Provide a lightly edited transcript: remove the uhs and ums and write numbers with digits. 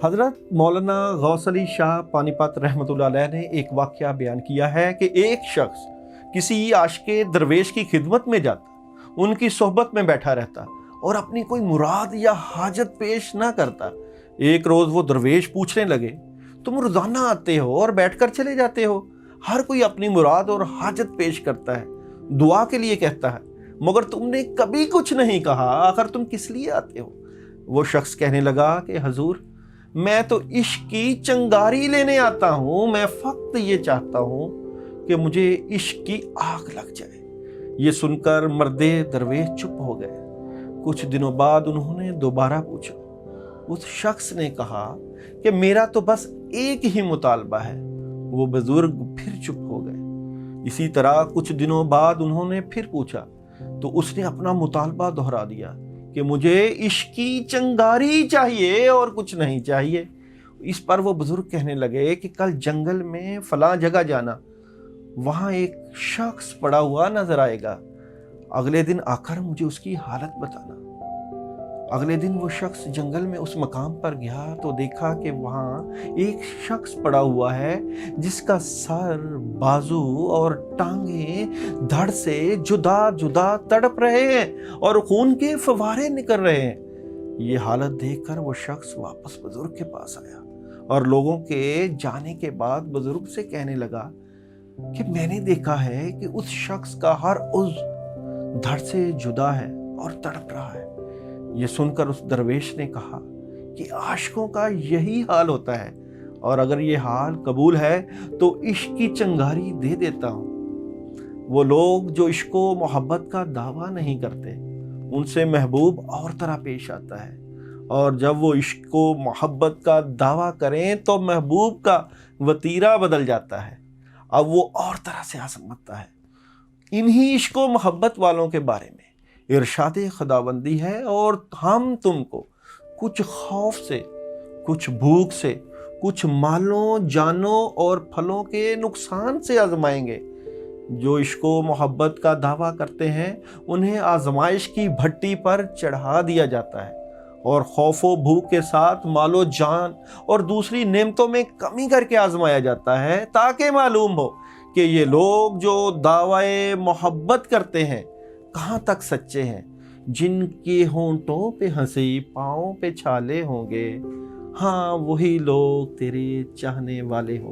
हज़रत मौलाना गौस अली शाह पानीपत रहमतुल्लाह अलैह ने एक वाक़या बयान किया है कि एक शख्स किसी आशिक़े दरवेश की खिदमत में जाता, उनकी सोहबत में बैठा रहता और अपनी कोई मुराद या हाजत पेश ना करता। एक रोज़ वो दरवेश पूछने लगे, तुम रोज़ाना आते हो और बैठकर चले जाते हो, हर कोई अपनी मुराद और हाजत पेश करता है, दुआ के लिए कहता है, मगर तुमने कभी कुछ नहीं कहा, आखिर तुम किस लिए आते हो? वो शख्स कहने लगा कि हजूर, मैं तो इश्क की चंगारी लेने आता हूँ, मैं फक्त ये चाहता हूँ कि मुझे इश्क की आग लग जाए। ये सुनकर मर्दे दरवेश चुप हो गए। कुछ दिनों बाद उन्होंने दोबारा पूछा। उस शख्स ने कहा कि मेरा तो बस एक ही मुतालबा है। वो बुजुर्ग फिर चुप हो गए। इसी तरह कुछ दिनों बाद उन्होंने फिर पूछा तो उसने अपना मुतालबा दोहरा दिया कि मुझे इश्क की चंगारी चाहिए और कुछ नहीं चाहिए। इस पर वो बुजुर्ग कहने लगे कि कल जंगल में फलां जगह जाना, वहाँ एक शख्स पड़ा हुआ नजर आएगा, अगले दिन आकर मुझे उसकी हालत बताना। अगले दिन वो शख्स जंगल में उस मकाम पर गया तो देखा कि वहाँ एक शख्स पड़ा हुआ है जिसका सर, बाजू और टांगे धड़ से जुदा जुदा तड़प रहे हैं और खून के फव्वारे निकल रहे हैं। ये हालत देखकर वो शख्स वापस बुजुर्ग के पास आया और लोगों के जाने के बाद बुजुर्ग से कहने लगा कि मैंने देखा है कि उस शख्स का हर उज़्व धड़ से जुदा है और तड़प रहा है। ये सुनकर उस दरवेश ने कहा कि आशिकों का यही हाल होता है और अगर ये हाल कबूल है तो इश्क की चंगारी दे देता हूँ। वो लोग जो इश्क व मोहब्बत का दावा नहीं करते, उनसे महबूब और तरह पेश आता है, और जब वो इश्क व मोहब्बत का दावा करें तो महबूब का वतीरा बदल जाता है, अब वो और तरह से आजमाता है। इन्हीं इश्क व मोहब्बत वालों के बारे में इरशाद खुदाबंदी है और हम तुमको कुछ खौफ से, कुछ भूख से, कुछ मालों, जानों और फलों के नुकसान से आजमाएंगे। जो इश्क व मोहब्बत का दावा करते हैं उन्हें आजमाइश की भट्टी पर चढ़ा दिया जाता है और खौफ व भूख के साथ मालो जान और दूसरी नेमतों में कमी करके आजमाया जाता है, ताकि मालूम हो कि ये लोग जो दावाए मोहब्बत करते हैं कहाँ तक सच्चे हैं। जिनके होंठों पे हंसी, पाँव पे छाले होंगे, हाँ वही लोग तेरे चाहने वाले होंगे।